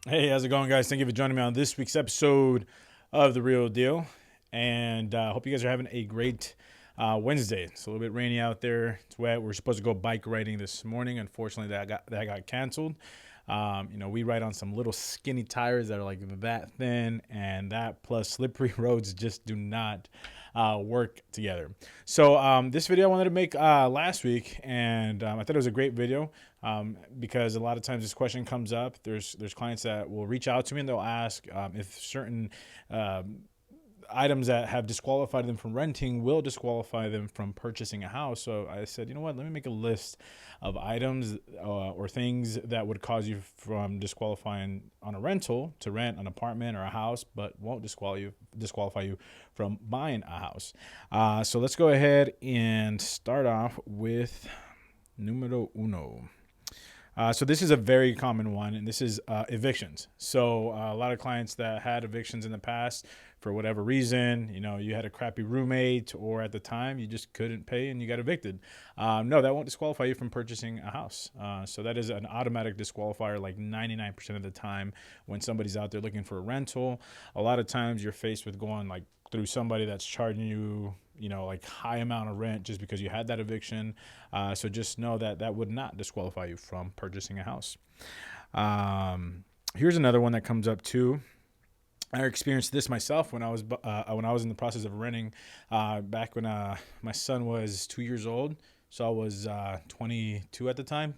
Hey, how's it going, guys? Thank you for joining me on this week's episode of The Real Deal. And hope you guys are having a great Wednesday. It's a little bit rainy out there. It's wet. We're supposed to go bike riding this morning. Unfortunately, that got canceled. We ride on some little skinny tires that are like that thin, and that plus slippery roads just do not work together. So this video I wanted to make last week, and I thought it was a great video because a lot of times this question comes up. There's clients that will reach out to me and they'll ask if certain items that have disqualified them from renting will disqualify them from purchasing a house. So I said, you know what, let me make a list of items or things that would cause you from disqualifying on a rental to rent an apartment or a house, but won't disqualify you from buying a house. So let's go ahead and start off with numero uno. So this is a very common one, and this is evictions. So a lot of clients that had evictions in the past, for whatever reason, you had a crappy roommate, or at the time you just couldn't pay and you got evicted. No, that won't disqualify you from purchasing a house. So that is an automatic disqualifier, like 99% of the time when somebody's out there looking for a rental. A lot of times you're faced with going like through somebody that's charging you like high amount of rent just because you had that eviction. So just know that that would not disqualify you from purchasing a house. Here's another one that comes up too. I experienced this myself when I was in the process of renting back when my son was 2 years old. So I was 22 at the time.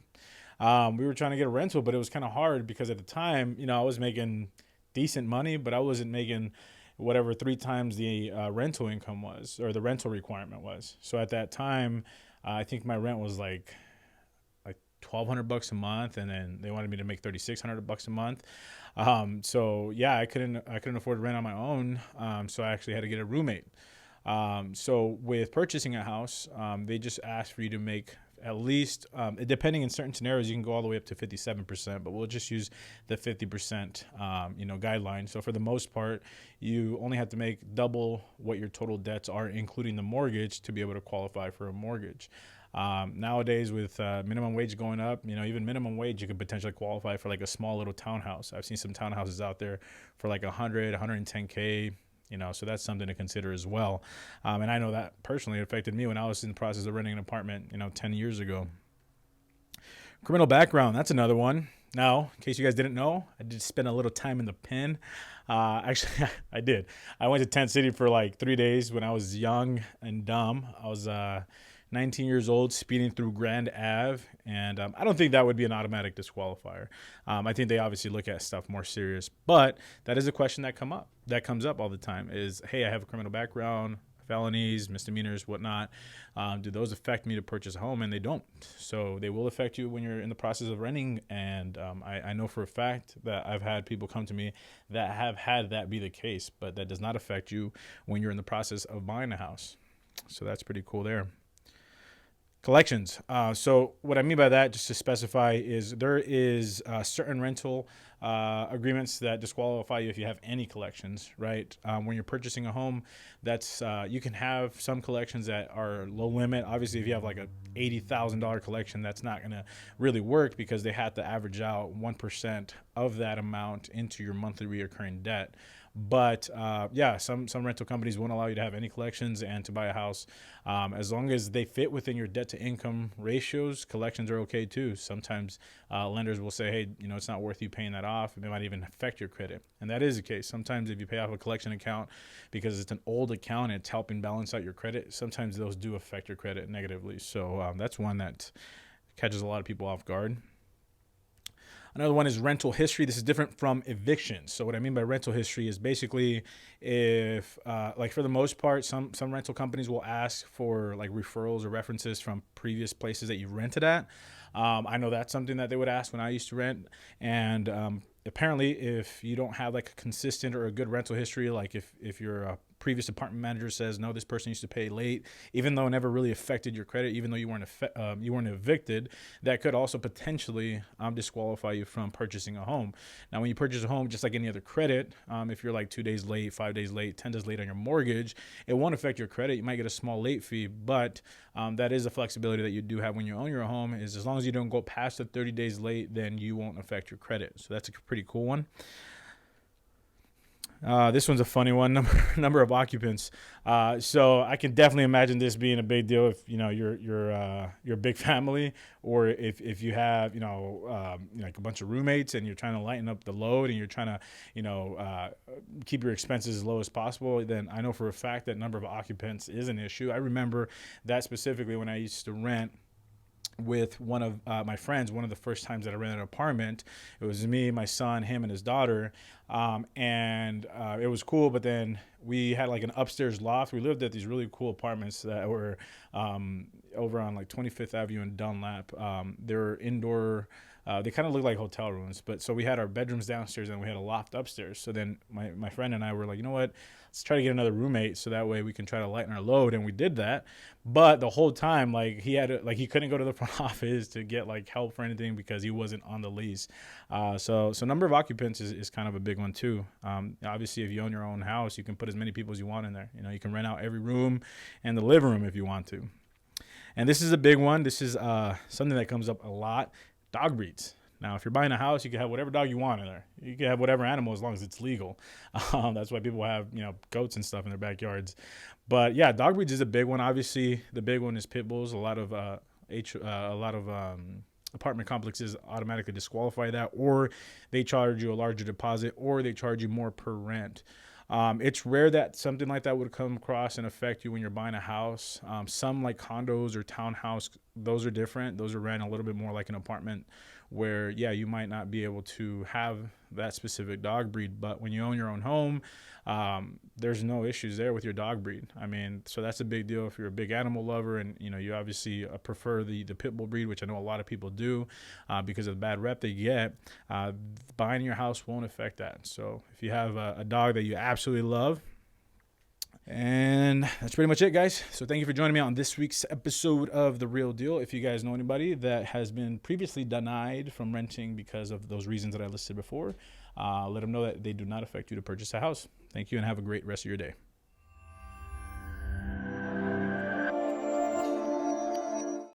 We were trying to get a rental, but it was kind of hard because at the time, I was making decent money, but I wasn't making whatever three times the rental income was, or the rental requirement was. So at that time, I think my rent was like $1,200 a month, and then they wanted me to make $3,600 a month. So yeah, I couldn't afford to rent on my own. So I actually had to get a roommate. So with purchasing a house, they just ask for you to make at least, depending in certain scenarios, you can go all the way up to 57%, but we'll just use the 50%, guideline. So for the most part, you only have to make double what your total debts are, including the mortgage, to be able to qualify for a mortgage. Nowadays, with minimum wage going up, even minimum wage, you could potentially qualify for like a small little townhouse. I've seen some townhouses out there for like 100, 110K. So that's something to consider as well. And I know that personally affected me when I was in the process of renting an apartment, 10 years ago. Criminal background, that's another one. Now, in case you guys didn't know, I did spend a little time in the pen. Actually, I did. I went to Tent City for like 3 days when I was young and dumb. I was 19 years old, speeding through Grand Ave, and I don't think that would be an automatic disqualifier. I think they obviously look at stuff more serious, but that is a question that comes up all the time. Is, hey, I have a criminal background, felonies, misdemeanors, whatnot. Do those affect me to purchase a home? And they don't. So they will affect you when you're in the process of renting. And I know for a fact that I've had people come to me that have had that be the case, but that does not affect you when you're in the process of buying a house. So that's pretty cool there. Collections. So what I mean by that, just to specify, is there is certain rental agreements that disqualify you if you have any collections, right? When you're purchasing a home, that's you can have some collections that are low limit. Obviously, if you have like a $80,000 collection, that's not going to really work because they have to average out 1% of that amount into your monthly reoccurring debt. But yeah, some rental companies won't allow you to have any collections and to buy a house. As long as they fit within your debt to income ratios, collections are okay too. Sometimes lenders will say, hey, it's not worth you paying that off. It might even affect your credit. And that is the case. Sometimes if you pay off a collection account because it's an old account and it's helping balance out your credit, sometimes those do affect your credit negatively. So that's one that catches a lot of people off guard. Another one is rental history. This is different from evictions. So what I mean by rental history is basically if, like for the most part, some rental companies will ask for like referrals or references from previous places that you rented at. I know that's something that they would ask when I used to rent. And apparently, if you don't have like a consistent or a good rental history, like if you're a previous apartment manager says, no, this person used to pay late, even though it never really affected your credit, even though you weren't evicted, that could also potentially disqualify you from purchasing a home. Now, when you purchase a home, just like any other credit, if you're like 2 days late, 5 days late, 10 days late on your mortgage, it won't affect your credit. You might get a small late fee, but that is a flexibility that you do have when you own your home, is as long as you don't go past the 30 days late, then you won't affect your credit. So that's a pretty cool one. This one's a funny one. Number of occupants. So I can definitely imagine this being a big deal if you're a big family, or if you have like a bunch of roommates and you're trying to lighten up the load and you're trying to keep your expenses as low as possible. Then I know for a fact that number of occupants is an issue. I remember that specifically when I used to rent with one of my friends. One of the first times that I rented an apartment, it was me, my son, him, and his daughter, and it was cool. But then we had like an upstairs loft. We lived at these really cool apartments that were over on like 25th Avenue and Dunlap. They're indoor. They kind of look like hotel rooms, but so we had our bedrooms downstairs and we had a loft upstairs. So then my friend and I were like, you know what, let's try to get another roommate so that way we can try to lighten our load. And we did that. But the whole time, like he couldn't go to the front office to get like help for anything because he wasn't on the lease. So number of occupants is kind of a big one too. Obviously, if you own your own house, you can put as many people as you want in there. You can rent out every room and the living room if you want to. And this is a big one. This is something that comes up a lot. Dog breeds. Now, if you're buying a house, you can have whatever dog you want in there. You can have whatever animal as long as it's legal. That's why people have, goats and stuff in their backyards. But yeah, dog breeds is a big one. Obviously, the big one is pit bulls. A lot of apartment complexes automatically disqualify that, or they charge you a larger deposit, or they charge you more per rent. It's rare that something like that would come across and affect you when you're buying a house. Some like condos or townhouse, those are different. Those are ran a little bit more like an apartment where, yeah, you might not be able to have that specific dog breed. But when you own your own home, there's no issues there with your dog breed. I mean, so that's a big deal if you're a big animal lover and, you obviously prefer the pit bull breed, which I know a lot of people do because of the bad rep they get. Buying your house won't affect that. So if you have a dog that you absolutely love, and that's pretty much it, guys. So thank you for joining me on this week's episode of The Real Deal. If you guys know anybody that has been previously denied from renting because of those reasons that I listed before, let them know that they do not affect you to purchase a house. Thank you and have a great rest of your day.